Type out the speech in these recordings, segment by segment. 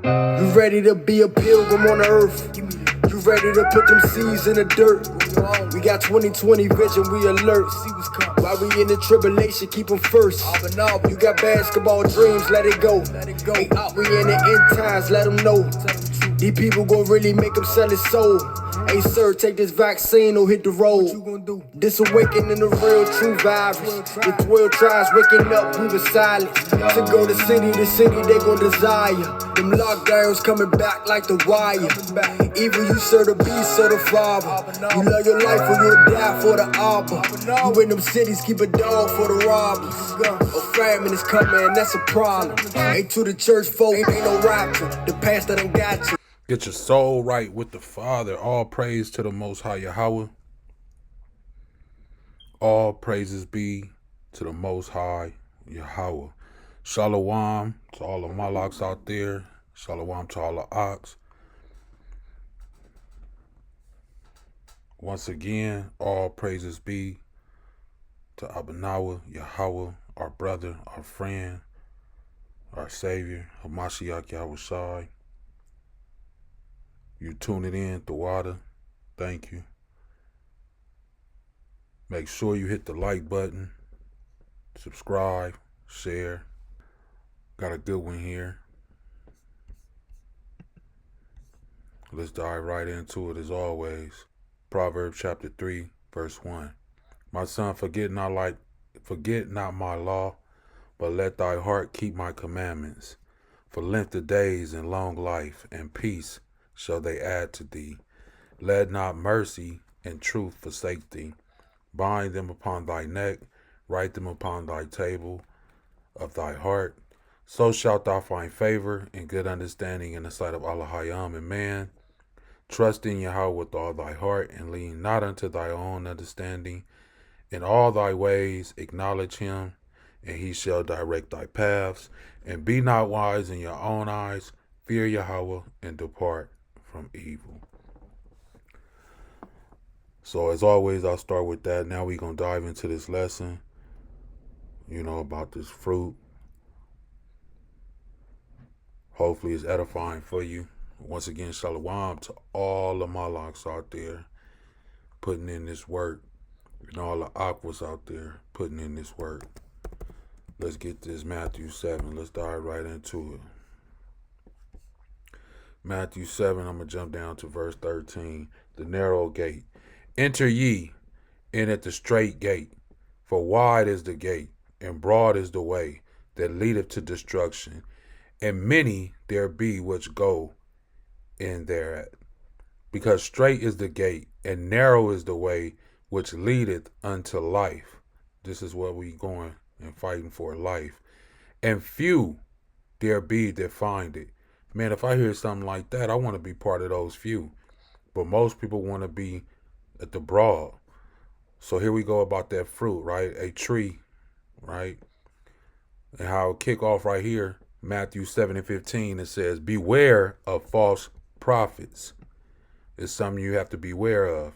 You ready to be a pilgrim on the earth? You ready to put them seeds in the dirt? We got 2020 vision, we alert. While we in the tribulation, keep them first. You got basketball dreams, let it go. We in the end times, let them know. These people gon' really make them sell his soul. Hey sir, take this vaccine or hit the road. This awakening the real true virus. The 12 tribes waking up, we was silent. To go to city, they gon' desire. Them lockdowns coming back like the wire. Even you serve the beast, serve the father. You love your life or you'll die for the arbor. You in them cities, keep a dog for the robbers. A famine is coming, that's a problem. Ain't to the church folk, ain't no rapture. The pastor done got you. Get your soul right with the Father. All praise to the Most High Yahweh. All praises be to the Most High Yahweh. Shalawam to all the Malaks out there. Shalawam to all the Ahchs. Once again, all praises be to Abanawa, Yahweh, our brother, our friend, our Savior, Hamashiach Yahushai. You tuning in, the water. Thank you. Make sure you hit the like button, subscribe, share. Got a good one here. Let's dive right into it as always. Proverbs chapter 3, verse 1. My son, forget not my law, but let thy heart keep my commandments. For length of days and long life and peace shall they add to thee. Let not mercy and truth forsake thee. Bind them upon thy neck, write them upon thy table of thy heart. So shalt thou find favor and good understanding in the sight of Ahchyam and man. Trust in Yahweh with all thy heart, and lean not unto thy own understanding. In all thy ways acknowledge him, and he shall direct thy paths. And be not wise in your own eyes. Fear Yahweh and depart from evil. So as always, I'll start with that. Now we're going to dive into this lesson, about this fruit. Hopefully it's edifying for you. Once again, Shalawam to all the Malaks out there putting in this work. All the Ahchwaths out there putting in this work. Let's get this Matthew 7. Let's dive right into it. Matthew 7, I'm going to jump down to verse 13. The narrow gate. Enter ye in at the straight gate, for wide is the gate, and broad is the way that leadeth to destruction, and many there be which go in thereat. Because straight is the gate, and narrow is the way which leadeth unto life. This is what we going and fighting for, life. And few there be that find it. Man, if I hear something like that, I want to be part of those few. But most people want to be at the broad. So here we go about that fruit, right? A tree, right? And how I'll kick off right here, Matthew 7:15, it says, beware of false prophets. It's something you have to beware of,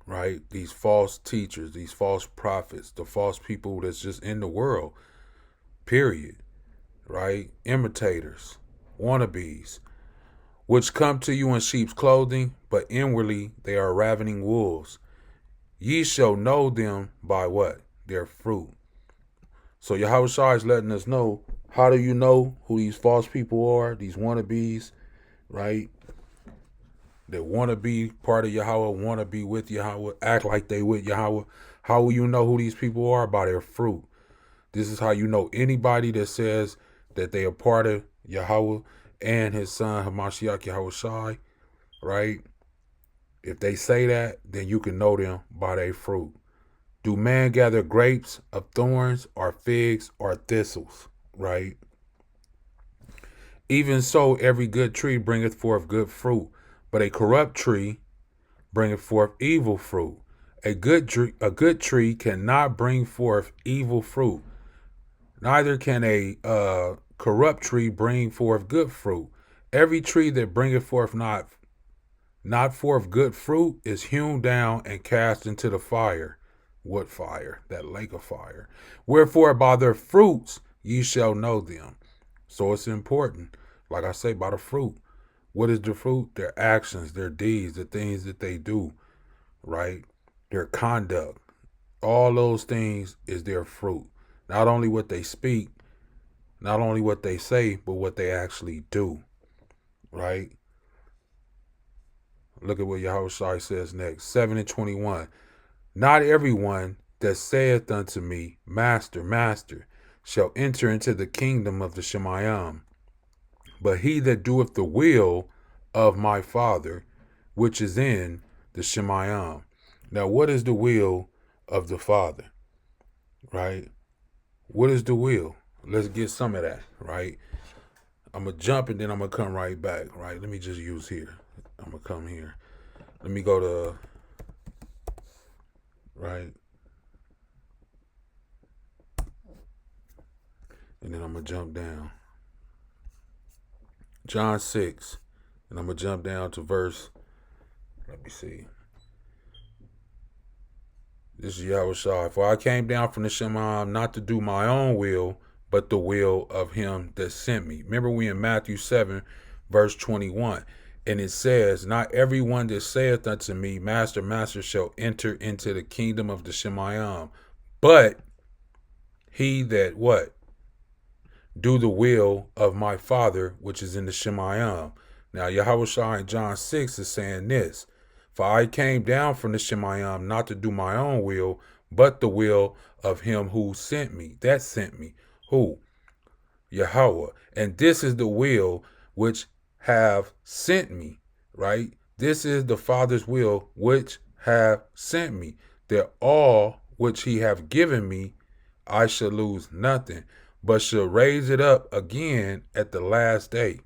right? These false teachers, these false prophets, the false people that's just in the world, period, right? Imitators, wannabes, which come to you in sheep's clothing, but inwardly they are ravening wolves. Ye shall know them by what? Their fruit. So Yahushua is letting us know, how do you know who these false people are, these wannabes, right? That want to be part of Yahweh, want to be with Yahweh, act like they with Yahweh. How will you know who these people are? By their fruit. This is how you know anybody that says that they are part of Yahweh and his son Hamashiach Yahushai, right? If they say that, then you can know them by their fruit. Do man gather grapes of thorns or figs or thistles, right? Even so, every good tree bringeth forth good fruit, but a corrupt tree bringeth forth evil fruit. A good tree cannot bring forth evil fruit. Neither can a corrupt tree bring forth good fruit. Every tree that bringeth forth not forth good fruit is hewn down and cast into the fire. What fire? That lake of fire. Wherefore by their fruits ye shall know them. So it's important. Like I say, by the fruit. What is the fruit? Their actions, their deeds, the things that they do, right? Their conduct. All those things is their fruit. Not only what they speak, not only what they say, but what they actually do, right? Look at what Yahushua says next. 7:21. Not everyone that saith unto me, Master, Master, shall enter into the kingdom of the Shemayim, but he that doeth the will of my Father, which is in the Shemayim. Now, what is the will of the Father, right? What is the will? Let's get some of that, right? I'm going to jump and then I'm going to come right back, right? Let me just use here. I'm going to come here. Let me go to, right? And then I'm going to jump down. John 6. And I'm going to jump down to verse, let me see. This is Yahushua. For I came down from the Shemayim not to do my own will, but the will of him that sent me. Remember, we in Matthew 7, verse 21. And it says, not everyone that saith unto me, Master, Master, shall enter into the kingdom of the Shemayim, but he that what? Do the will of my Father, which is in the Shemayim. Now, Yahushua in John 6 is saying this. For I came down from the Shemayim not to do my own will, but the will of him who sent me. That sent me. Who? Yahweh. And this is the will which have sent me, right? This is the Father's will which have sent me, that all which he have given me, I shall lose nothing, but shall raise it up again at the last day.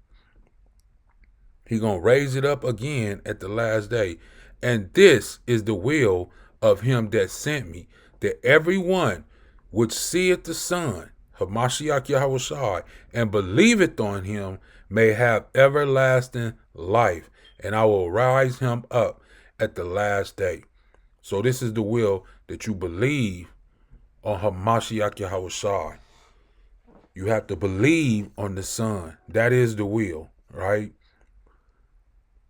He gonna raise it up again at the last day. And this is the will of him that sent me, that everyone which seeth the Son, Hamashiach Yahushua, and believeth on him may have everlasting life, and I will rise him up at the last day. So this is the will, that you believe on Hamashiach Yahushua. You have to believe on the Son. That is the will, right?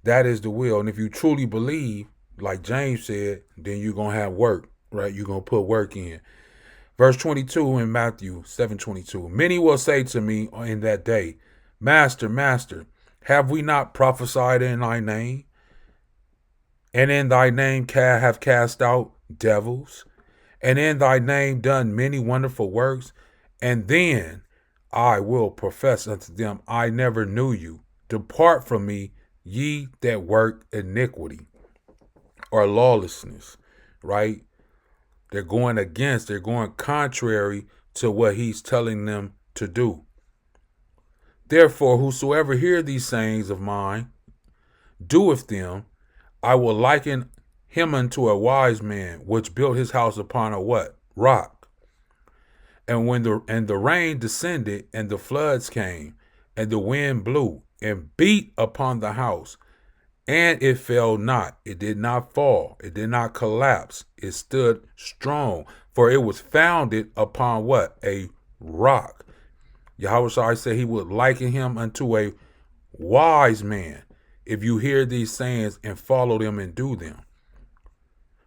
That is the will. And if you truly believe, like James said, then you're going to have work, right? You're going to put work in. Verse 22 in Matthew 7:22. Many will say to me in that day, Master, Master, have we not prophesied in thy name? And in thy name have cast out devils? And in thy name done many wonderful works? And then I will profess unto them, I never knew you. Depart from me, ye that work iniquity or lawlessness, right? They're going contrary to what he's telling them to do. Therefore, whosoever hear these sayings of mine, doeth them, I will liken him unto a wise man, which built his house upon a what? Rock. And when the rain descended, and the floods came, and the wind blew, and beat upon the house, and it fell not. It did not fall. It did not collapse. It stood strong, for it was founded upon what? A rock. Yahushua said he would liken him unto a wise man if you hear these sayings and follow them and do them.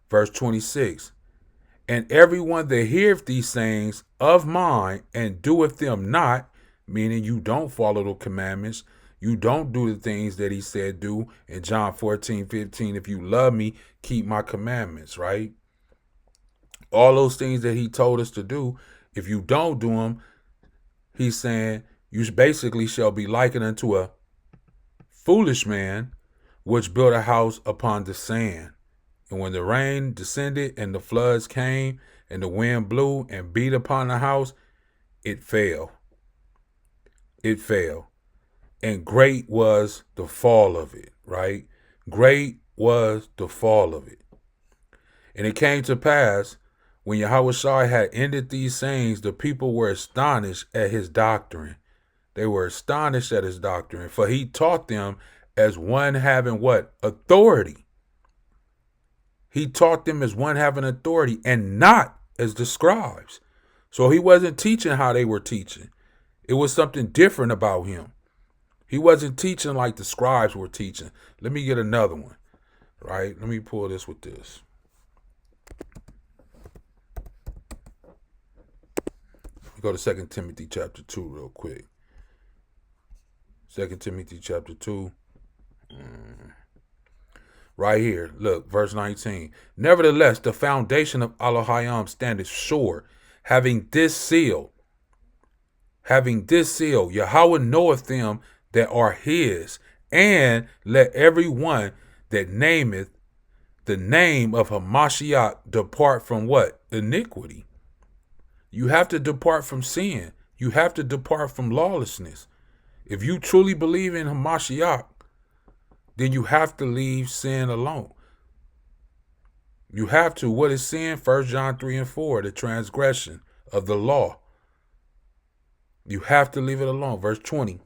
Verse 26. And everyone that heareth these sayings of mine and doeth them not, meaning you don't follow the commandments, you don't do the things that he said do in John 14:15. If you love me, keep my commandments, right? All those things that he told us to do, if you don't do them, he's saying you basically shall be likened unto a foolish man which built a house upon the sand. And when the rain descended and the floods came and the wind blew and beat upon the house, it fell. It fell. And great was the fall of it, right? Great was the fall of it. And it came to pass, when Yahushua had ended these sayings, the people were astonished at his doctrine. They were astonished at his doctrine, for he taught them as one having what? Authority. He taught them as one having authority and not as the scribes. So he wasn't teaching how they were teaching. It was something different about him. He wasn't teaching like the scribes were teaching. Let me get another one, right? Let me pull this with this. Go to 2 Timothy chapter 2 real quick. 2 Timothy chapter 2. Right here, look, verse 19. Nevertheless, the foundation of Ahchwaths standeth sure, having this seal, Yahweh knoweth them that are his, and let every one that nameth the name of Hamashiach depart from what? Iniquity. You have to depart from sin. You have to depart from lawlessness. If you truly believe in Hamashiach, then you have to leave sin alone. You have to. What is sin? 1 John 3 and 4, the transgression of the law. You have to leave it alone. Verse 20.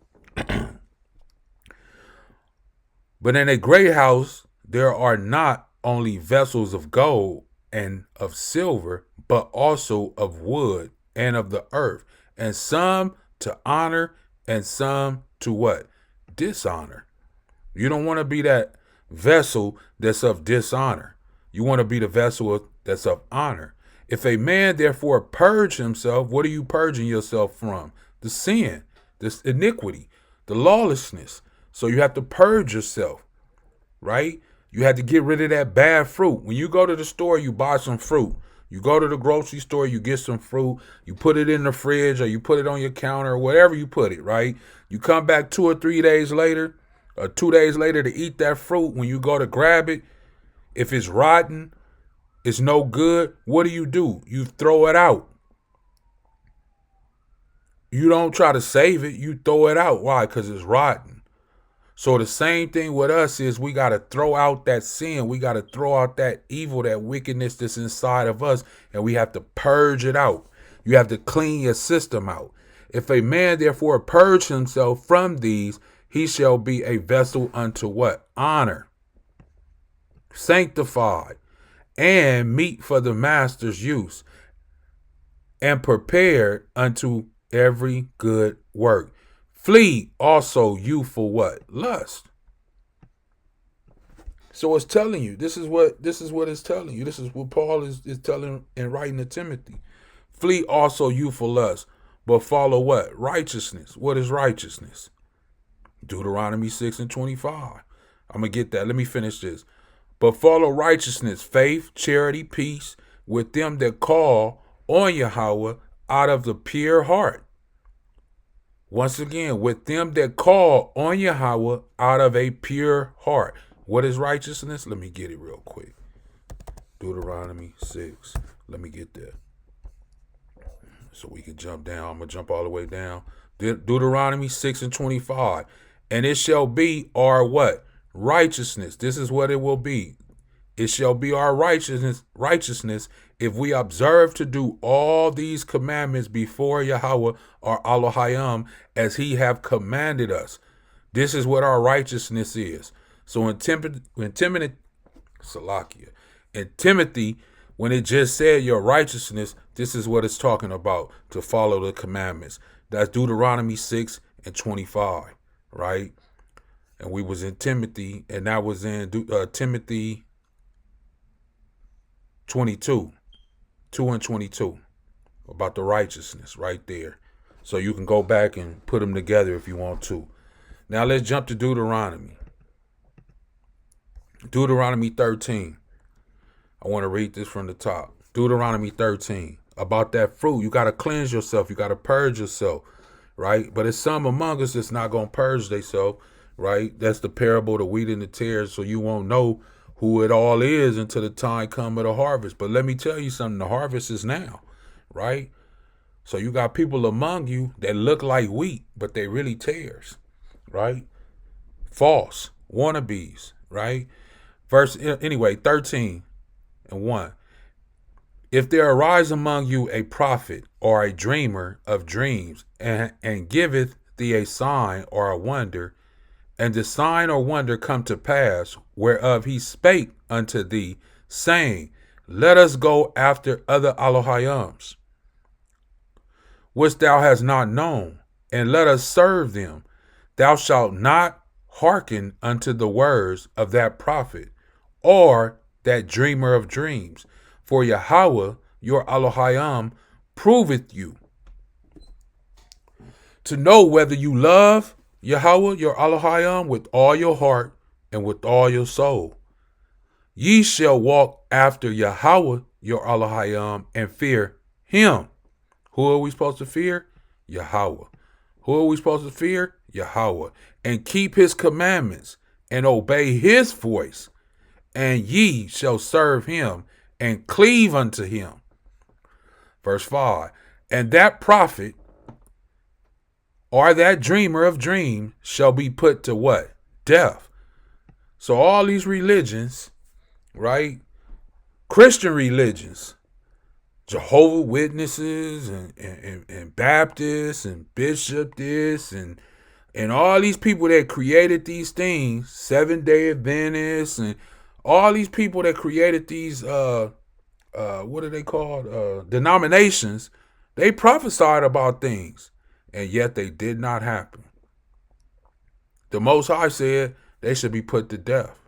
But in a great house, there are not only vessels of gold and of silver, but also of wood and of the earth, and some to honor and some to what? Dishonor. You don't want to be that vessel that's of dishonor. You want to be the vessel that's of honor. If a man therefore purge himself, what are you purging yourself from? The sin, this iniquity, the lawlessness. So you have to purge yourself, right? You have to get rid of that bad fruit. When you go to the store, you buy some fruit. You go to the grocery store, you get some fruit. You put it in the fridge or you put it on your counter or wherever you put it, right? You come back 2 or 3 days later or 2 days later to eat that fruit. When you go to grab it, if it's rotten, it's no good, what do? You throw it out. You don't try to save it. You throw it out. Why? Because it's rotten. So the same thing with us is we got to throw out that sin. We got to throw out that evil, that wickedness that's inside of us, and we have to purge it out. You have to clean your system out. If a man therefore purge himself from these, he shall be a vessel unto what? Honor, sanctified, and meet for the master's use, and prepared unto every good work. Flee also youthful what? Lust. So it's telling you, this is what it's telling you. This is what Paul is telling and writing to Timothy. Flee also youthful lust, but follow what? Righteousness. What is righteousness? Deuteronomy 6 and 25. I'm going to get that. Let me finish this. But follow righteousness, faith, charity, peace with them that call on Yahweh out of the pure heart. Once again, with them that call on Yahweh out of a pure heart. What is righteousness? Let me get it real quick. Deuteronomy 6. Let me get there. So we can jump down. I'm going to jump all the way down. Deuteronomy 6 and 25. And it shall be our what? Righteousness. This is what it will be. It shall be our righteousness if we observe to do all these commandments before Yahweh our Ahchyaam as he have commanded us. This is what our righteousness is. So in Timothy, when it just said your righteousness, this is what it's talking about, to follow the commandments. That's Deuteronomy 6 and 25, right? And we was in Timothy, and that was in Timothy 22, 2 and 22, about the righteousness right there. So you can go back and put them together if you want to. Now let's jump to Deuteronomy. Deuteronomy 13. I want to read this from the top. Deuteronomy 13. About that fruit. You got to cleanse yourself. You got to purge yourself, right? But it's some among us that's not going to purge themselves, right? That's the parable of the wheat and the tares. So you won't know who it all is until the time come of the harvest. But let me tell you something. The harvest is now, right? So you got people among you that look like wheat, but they really tares, right? False wannabes, right? Verse 13 and 1. If there arise among you a prophet or a dreamer of dreams, and giveth thee a sign or a wonder, and the sign or wonder come to pass, whereof he spake unto thee, saying, let us go after other Ahchyaams, which thou hast not known, and let us serve them. Thou shalt not hearken unto the words of that prophet or that dreamer of dreams. For Yahweh, your Elohim, proveth you to know whether you love Yahweh, your Elohim, with all your heart and with all your soul. Ye shall walk after Yahweh, your Elohim, and fear him. Who are we supposed to fear? Yahweh. Who are we supposed to fear? Yahweh. And keep his commandments and obey his voice. And ye shall serve him and cleave unto him. Verse 5. And that prophet or that dreamer of dreams shall be put to what? Death. So all these religions, right? Christian religions, Jehovah Witnesses and Baptists and Bishop this and all these people that created these things, Seventh-day Adventists and all these people that created these what are they called? Denominations, they prophesied about things, and yet they did not happen. The Most High said they should be put to death.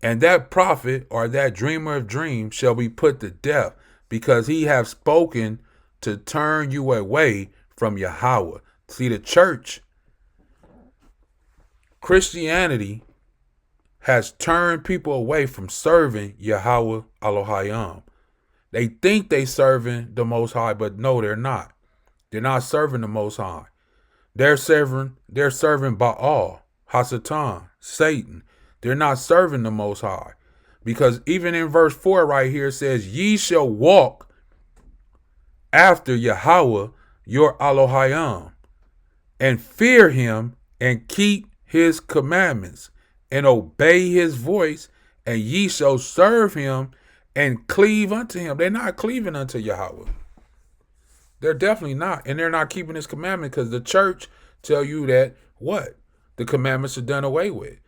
And that prophet or that dreamer of dreams shall be put to death, because he have spoken to turn you away from Yahweh. See, the church, Christianity, has turned people away from serving Yahweh Elohim. They think they serving the Most High, but no, they're not. They're not serving the Most High. They're serving Baal, Hasatan, Satan. They're not serving the Most High. Because even in verse 4 right here, it says, ye shall walk after Yahweh, your Elohim, and fear him and keep his commandments and obey his voice, and ye shall serve him and cleave unto him. They're not cleaving unto Yahweh. They're definitely not. And they're not keeping his commandments, because the church tell you that what? The commandments are done away with.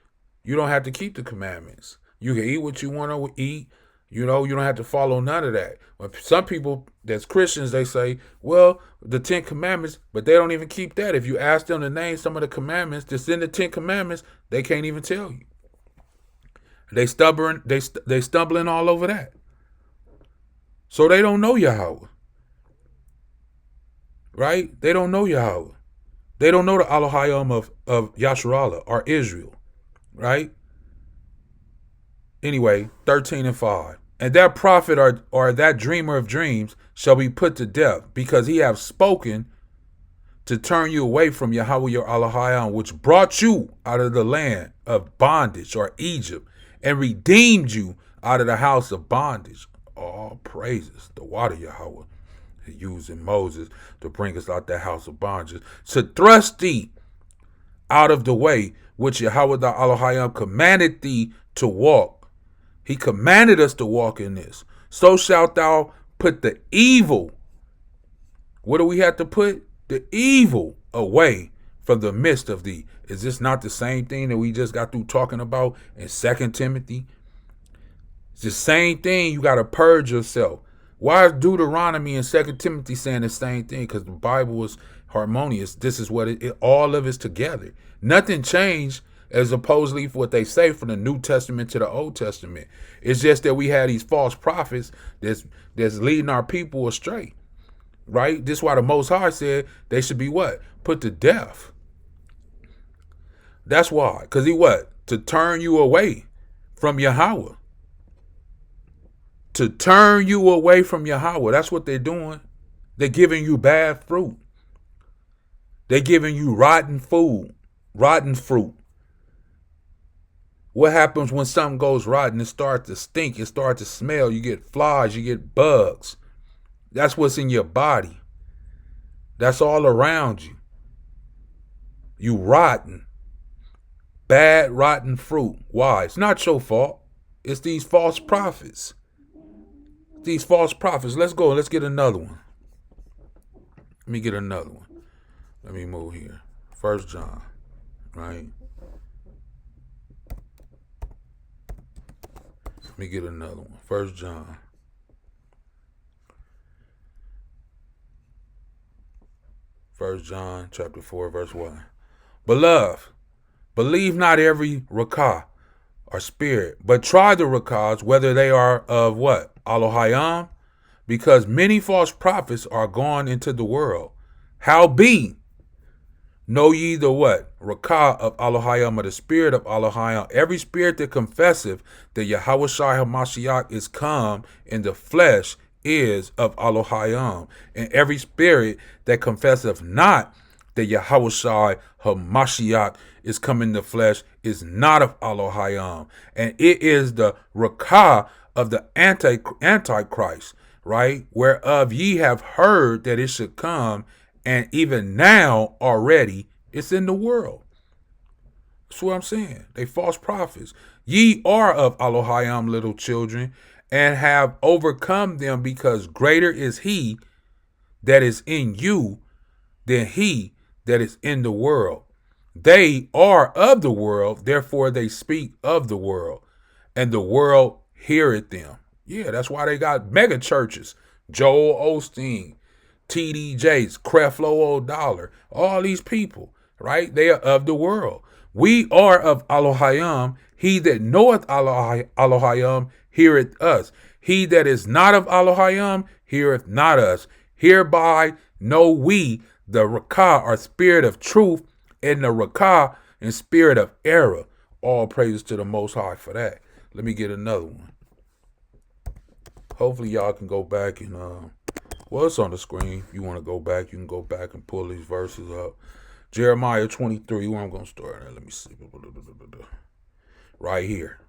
You don't have to keep the commandments. You can eat what you want to eat. You know, you don't have to follow none of that. When some people that's Christians, they say, well, the 10 Commandments, but they don't even keep that. If you ask them to name some of the commandments that's in the 10 Commandments, they can't even tell you. They stubborn. They stumbling all over that. So they don't know Yahweh. Right? They don't know Yahweh. They don't know the Elohim of Yasharallah or Israel. Right? Anyway, 13 and 5. And that prophet or that dreamer of dreams shall be put to death, because he have spoken to turn you away from Yahweh your Elohim, which brought you out of the land of bondage or Egypt and redeemed you out of the house of bondage. All praises. The water Yahweh using Moses to bring us out that house of bondage, to thrust thee out of the way which Yahweh thy Elohim commanded thee to walk. He commanded us to walk in this. So shalt thou put the evil. What do we have to put? The evil away from the midst of thee. Is this not the same thing that we just got through talking about in 2 Timothy? It's the same thing. You got to purge yourself. Why is Deuteronomy and 2 Timothy saying the same thing? Because the Bible is harmonious. This is what all of it's together. Nothing changed as opposed to what they say from the New Testament to the Old Testament. It's just that we had these false prophets that's leading our people astray. Right? This is why the Most High said they should be what? Put to death. That's why. Because he what? To turn you away from Yahweh. To turn you away from Yahweh. That's what they're doing. They're giving you bad fruit. They're giving you rotten food, rotten fruit. What happens when something goes rotten? It starts to stink. It starts to smell. You get flies. You get bugs. That's what's in your body. That's all around you. You rotten. Bad, rotten fruit. Why? It's not your fault. It's these false prophets. These false prophets. Let's go. Let's get another one. Let me get another one. Let me move here. 1 John. Right? Let me get another one. 1 John. 1 John chapter 4, verse 1. Beloved, believe not every rakah or spirit, but try the rakahs whether they are of what? Ahchwaths, because many false prophets are gone into the world. Howbeit, know ye the what? Rakah of Ahchwaths, or the spirit of Ahchwaths. Every spirit that confesseth that Yahweh Shai HaMashiach is come in the flesh is of Ahchwaths. And every spirit that confesseth not that Yahweh Shai HaMashiach is come in the flesh is not of Ahchwaths. And it is the Rakah of the Antichrist, right? Whereof ye have heard that it should come, and even now already it's in the world. That's what I'm saying. They false prophets. Ye are of Ahchwaths, little children, and have overcome them, because greater is he that is in you than he that is in the world. They are of the world, therefore they speak of the world, and the world heareth them. Yeah, that's why they got mega churches. Joel Osteen, T.D. Jakes, Creflo O'Dollar, all these people, right? They are of the world. We are of Ahchwaths. He that knoweth Ahchwaths heareth us. He that is not of Ahchwaths heareth not us. Hereby know we the Rakah, or spirit of truth, and the Rakah, and spirit of error. All praises to the Most High for that. Let me get another one. Hopefully y'all can go back and, well, it's on the screen. If you want to go back, you can go back and pull these verses up. Jeremiah 23, where I'm going to start at. Let me see. Right here.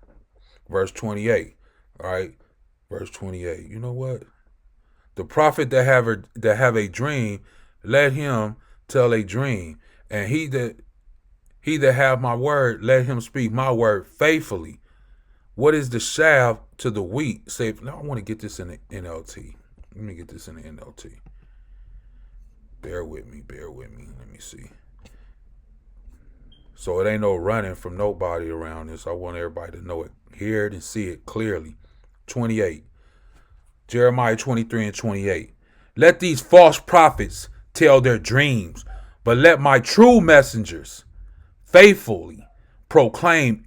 Verse 28. All right. Verse 28. You know what? The prophet that have a dream, let him tell a dream. And he that have my word, let him speak my word faithfully. What is the shaft to the wheat? Say, now I want to get this in the NLT. Let me get this in the NLT. Bear with me. Let me see. So it ain't no running from nobody around this. I want everybody to know it, hear it, and see it clearly. 28. Jeremiah 23 and 28. Let these false prophets tell their dreams, but let my true messengers faithfully proclaim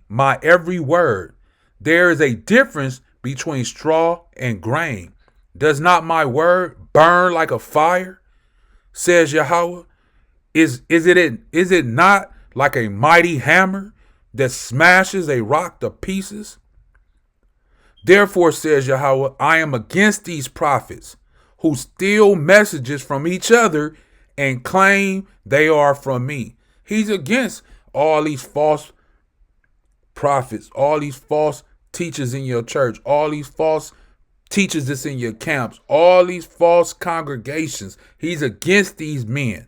my every word. There is a difference between straw and grain. Does not my word burn like a fire? Says Yahweh. Is it not like a mighty hammer that smashes a rock to pieces? Therefore, says Yahweh, I am against these prophets who steal messages from each other and claim they are from me. He's against all these false prophets, all these false teachers in your church, all these false teachers that's in your camps, all these false congregations. He's against these men.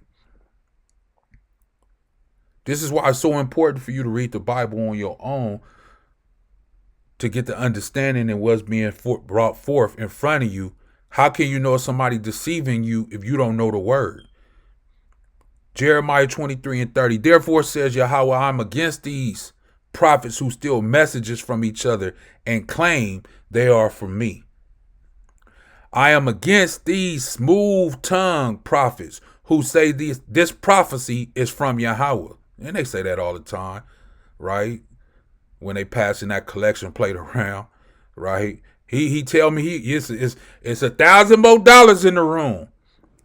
This is why it's so important for you to read the Bible on your own, to get the understanding and what's being brought forth in front of you. How can you know somebody deceiving you if you don't know the word? Jeremiah 23 and 30. Therefore says Yahweh, I'm against these prophets who steal messages from each other and claim they are from me. I am against these smooth-tongued prophets who say this prophecy is from Yahweh. And they say that all the time, right? When they passing that collection plate around, right? He tell me it's $1,000 more in the room,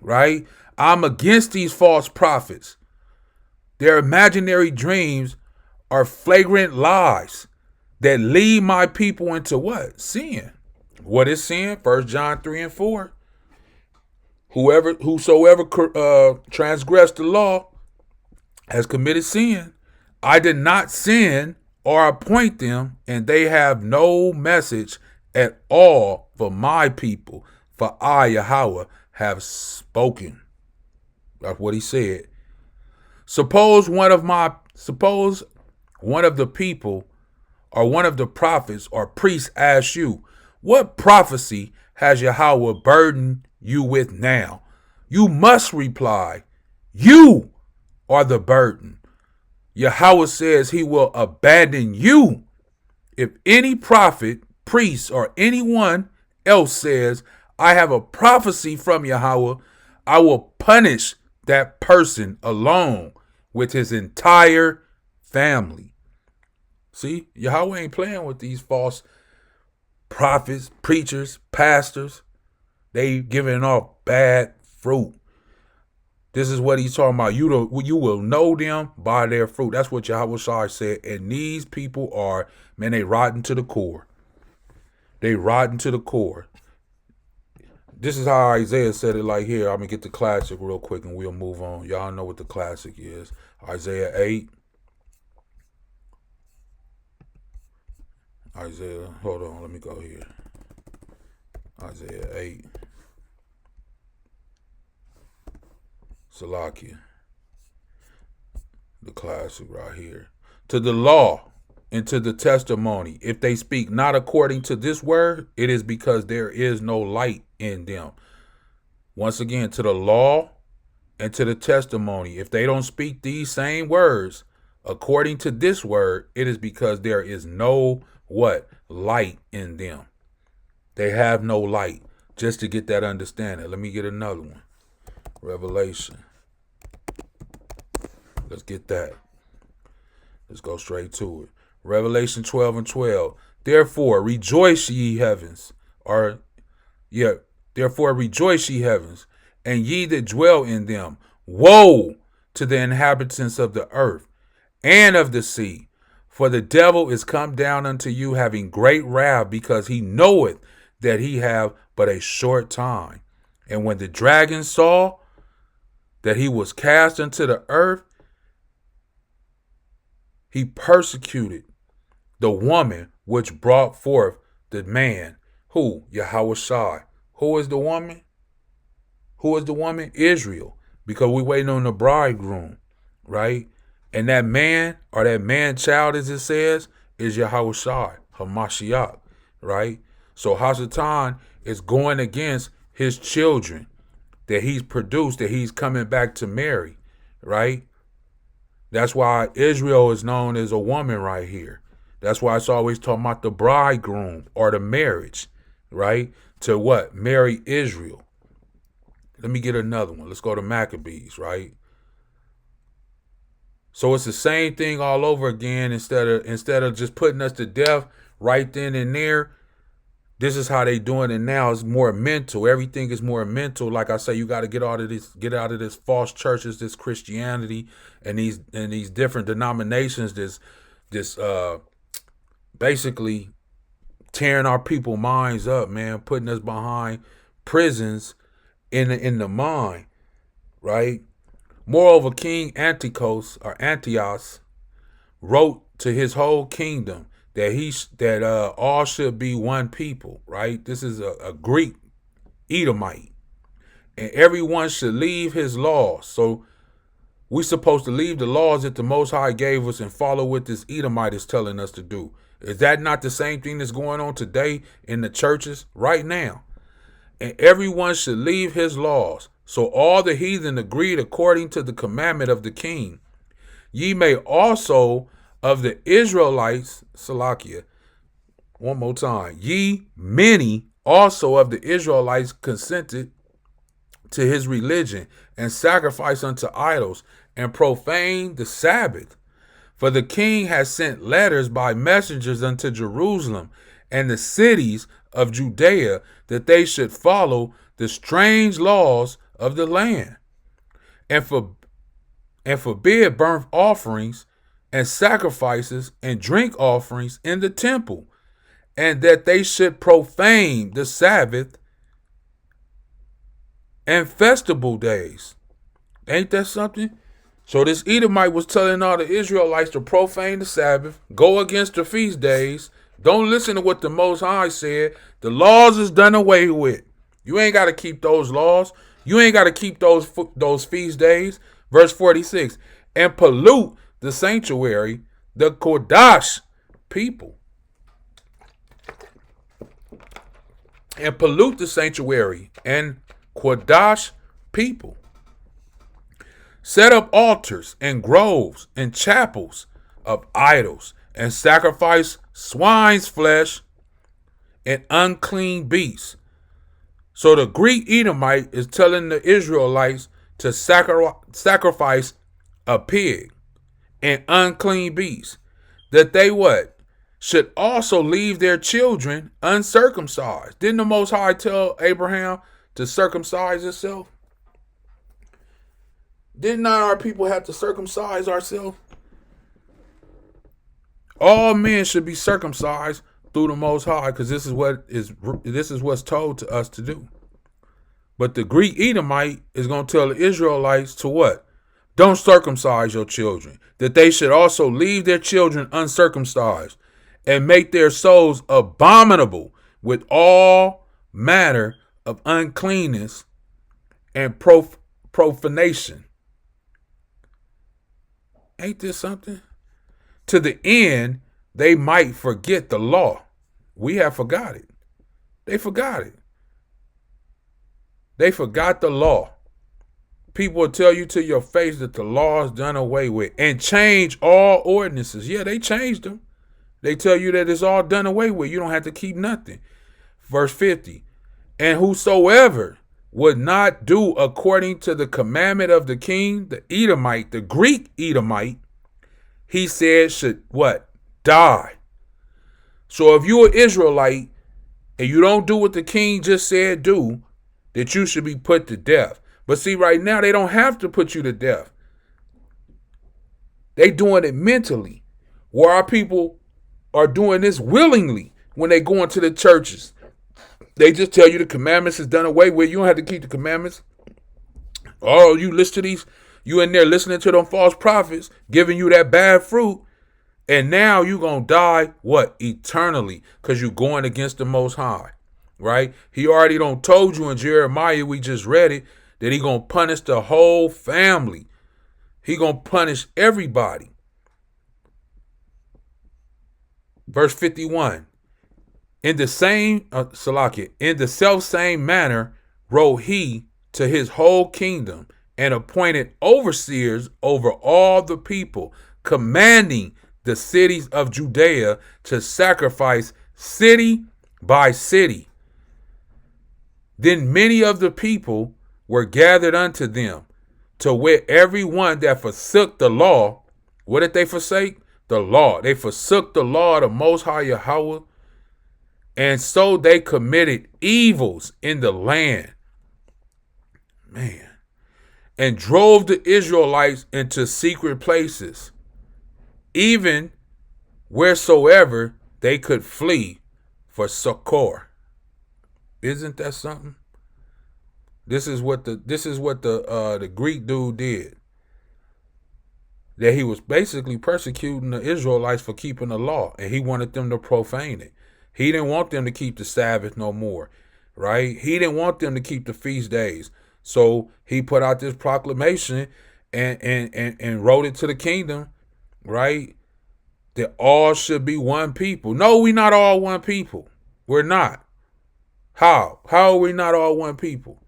right? I'm against these false prophets. Their imaginary dreams are flagrant lies that lead my people into what? Sin. What is sin? 1 John 3 and 4. Whosoever transgressed the law has committed sin. I did not sin or appoint them, and they have no message at all for my people. For I, Yahweh, have spoken. That's what he said. Suppose one of the people or one of the prophets or priests asks you, what prophecy has Yahweh burdened you with now? You must reply, you are the burden. Yahweh says he will abandon you. If any prophet, priest, or anyone else says, I have a prophecy from Yahweh, I will punish that person alone with his entire family. See, Yahweh ain't playing with these false prophets, preachers, pastors. They giving off bad fruit. This is what he's talking about. You will know them by their fruit. That's what Yahweh said. And these people are, man, they rotten to the core. They rotten to the core. This is how Isaiah said it like here. I'm going to get the classic real quick and we'll move on. Y'all know what the classic is. Isaiah 8. Hold on, let me go here. Isaiah 8. Salakia. The classic right here. To the law and to the testimony, if they speak not according to this word, it is because there is no light in them. Once again, to the law and to the testimony, if they don't speak these same words according to this word, it is because there is no what? Light in them. They have no light. Just to get that understanding. Let me get another one. Revelation. Let's get that. Let's go straight to it. Revelation 12:12. Therefore rejoice ye heavens. Therefore rejoice ye heavens, and ye that dwell in them. Woe to the inhabitants of the earth and of the sea. For the devil is come down unto you, having great wrath, because he knoweth that he have but a short time. And when the dragon saw that he was cast into the earth, he persecuted the woman which brought forth the man. Who? Yahweh. Who is the woman? Who is the woman? Israel. Because we waiting on the bridegroom, right? And that man, or that man child, as it says, is Yahweh Hamashiach, right? So Hasatan is going against his children that he's produced, that he's coming back to marry, right? That's why Israel is known as a woman right here. That's why it's always talking about the bridegroom or the marriage, right? To what? Marry Israel. Let me get another one. Let's go to Maccabees, right? So it's the same thing all over again. Instead of just putting us to death right then and there, this is how they doing it now. It's more mental. Everything is more mental. Like I say, you got to get out of this false churches, this Christianity, and these different denominations. This basically tearing our people minds up, man, putting us behind prisons in the mind, right? Moreover, King Antiochus wrote to his whole kingdom that all should be one people, right? This is a Greek Edomite, and everyone should leave his laws. So we're supposed to leave the laws that the Most High gave us and follow what this Edomite is telling us to do. Is that not the same thing that's going on today in the churches right now? And everyone should leave his laws. So all the heathen agreed according to the commandment of the king. Ye may also of the Israelites, Salakia, one more time. Ye many also of the Israelites consented to his religion and sacrifice unto idols and profane the Sabbath. For the king has sent letters by messengers unto Jerusalem and the cities of Judea that they should follow the strange laws of the land and forbid burnt offerings and sacrifices and drink offerings in the temple, and that they should profane the Sabbath and festival days. Ain't that something? So this Edomite was telling all the Israelites to profane the Sabbath, go against the feast days. Don't listen to what the Most High said. The laws is done away with. You ain't got to keep those laws. You ain't got to keep those feast days. Verse 46, and pollute the sanctuary, the Kodash people. And pollute the sanctuary and Kodash people. Set up altars and groves and chapels of idols and sacrifice swine's flesh and unclean beasts. So the Greek Edomite is telling the Israelites to sacrifice a pig, and unclean beast, that they what? Should also leave their children uncircumcised. Didn't the Most High tell Abraham to circumcise himself? Did not our people have to circumcise ourselves? All men should be circumcised through the Most High, because this is what's told to us to do. But the Greek Edomite is going to tell the Israelites to what? Don't circumcise your children. That they should also leave their children uncircumcised and make their souls abominable with all manner of uncleanness and profanation. Ain't this something? To the end, they might forget the law. We have forgot it. They forgot it. They forgot the law. People will tell you to your face that the law is done away with and change all ordinances. Yeah, they changed them. They tell you that it's all done away with. You don't have to keep nothing. Verse 50. And whosoever would not do according to the commandment of the king, the Edomite, the Greek Edomite, he said should what? Die. So if you're an Israelite and you don't do what the king just said do, that you should be put to death. But see, right now, they don't have to put you to death. They doing it mentally. Where our people are doing this willingly when they go into the churches. They just tell you the commandments is done away with. You don't have to keep the commandments. Oh, you listen to these. You in there listening to them false prophets, giving you that bad fruit. And now you going to die, what? Eternally. Because you're going against the Most High. Right? He already done told you in Jeremiah, we just read it, that he going to punish the whole family. He going to punish everybody. Verse 51. In the self same manner wrote he to his whole kingdom and appointed overseers over all the people, commanding the cities of Judea to sacrifice city by city. Then many of the people were gathered unto them, to wit every one that forsook the law. What did they forsake? The law. They forsook the law of the Most High Yahweh, and so they committed evils in the land. Man. And drove the Israelites into secret places, even wheresoever they could flee for succor. Isn't that something? This is what the Greek dude did. That he was basically persecuting the Israelites for keeping the law, and he wanted them to profane it. He didn't want them to keep the Sabbath no more, right? He didn't want them to keep the feast days. So he put out this proclamation and wrote it to the kingdom, right? That all should be one people. No, we're not all one people. We're not. How? How are we not all one people?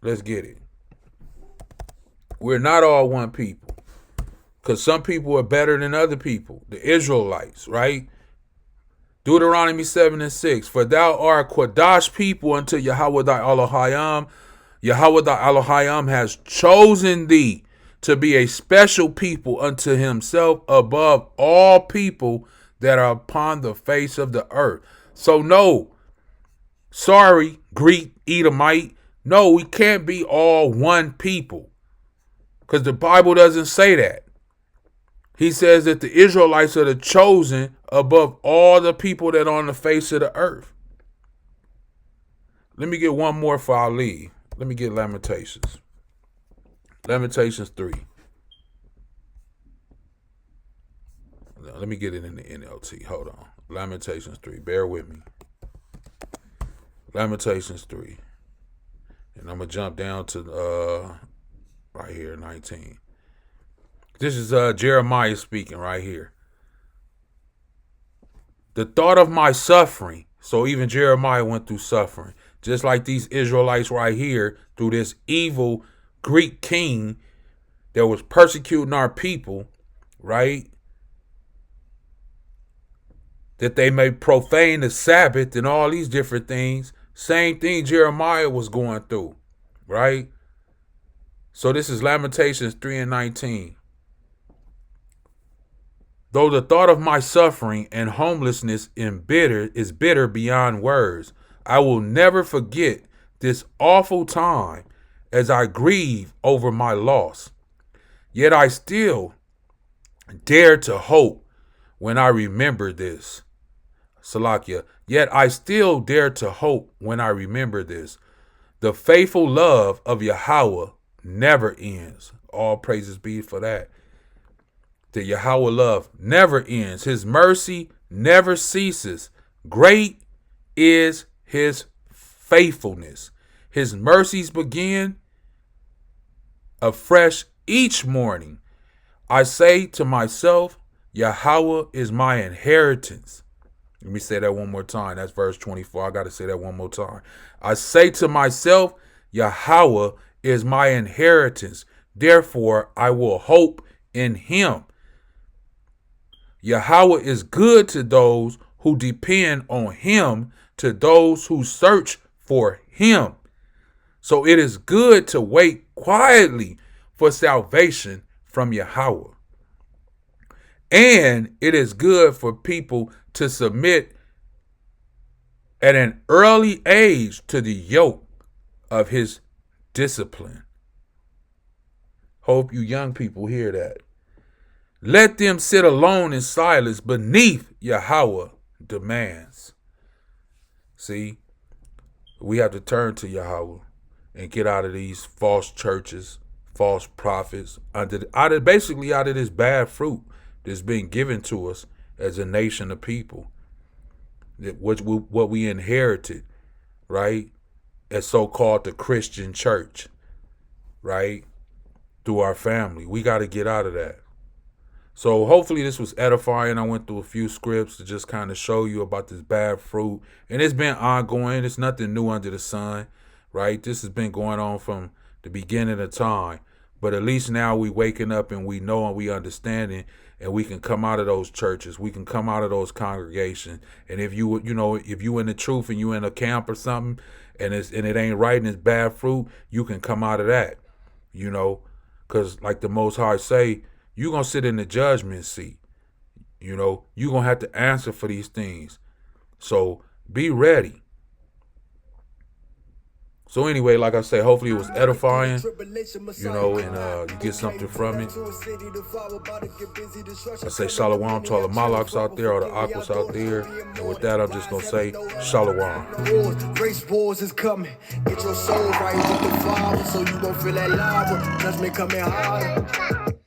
Let's get it. We're not all one people. Because some people are better than other people. The Israelites, right? Deuteronomy 7:6. For thou art Quadash people unto Yahweh thy Elohim. Yahweh thy Elohim has chosen thee to be a special people unto himself above all people that are upon the face of the earth. So no, sorry, Greek Edomite. No, we can't be all one people. Because the Bible doesn't say that. He says that the Israelites are the chosen above all the people that are on the face of the earth. Let me get one more for I leave. Let me get Lamentations. Lamentations 3. Let me get it in the NLT. Hold on. Lamentations 3. Bear with me. Lamentations 3. And I'm going to jump down to right here, 19. This is Jeremiah speaking right here. The thought of my suffering. So even Jeremiah went through suffering. Just like these Israelites right here through this evil Greek king that was persecuting our people, right? That they may profane the Sabbath and all these different things. Same thing Jeremiah was going through, right? So this is Lamentations 3:19. Though the thought of my suffering and homelessness is bitter beyond words, I will never forget this awful time as I grieve over my loss. Yet I still dare to hope when I remember this. Salakia. Yet I still dare to hope when I remember this. The faithful love of Yahweh never ends. All praises be for that. The Yahweh love never ends. His mercy never ceases. Great is his faithfulness. His mercies begin afresh each morning. I say to myself, Yahweh is my inheritance. Let me say that one more time. That's verse 24. I got to say that one more time. I say to myself, Yahweh is my inheritance. Therefore, I will hope in him. Yahweh is good to those who depend on him, to those who search for him. So it is good to wait quietly for salvation from Yahweh. And it is good for people to submit at an early age to the yoke of his discipline. Hope you young people hear that. Let them sit alone in silence beneath Yahweh demands. See, we have to turn to Yahweh and get out of these false churches, false prophets, basically out of this bad fruit that's been given to us as a nation of people. What we inherited, right? As so-called the Christian church, right? Through our family. We got to get out of that. So hopefully this was edifying. I went through a few scripts to just kind of show you about this bad fruit. And it's been ongoing. It's nothing new under the sun, right? This has been going on from the beginning of time. But at least now we waking up and we know and we understanding, and we can come out of those churches. We can come out of those congregations. And if you in the truth and you in a camp or something and it ain't right and it's bad fruit, you can come out of that, because like the Most High say, you're going to sit in the judgment seat. You're going to have to answer for these things. So be ready. So anyway, like I say, hopefully it was edifying, and you get something from it. I say Shalawam to all the Malaks out there, all the Ahchwaths out there. And with that, I'm just going to say Shalawam. Race wars is coming. Get your soul right with the Father so you won't feel that lava. Judgment coming harder.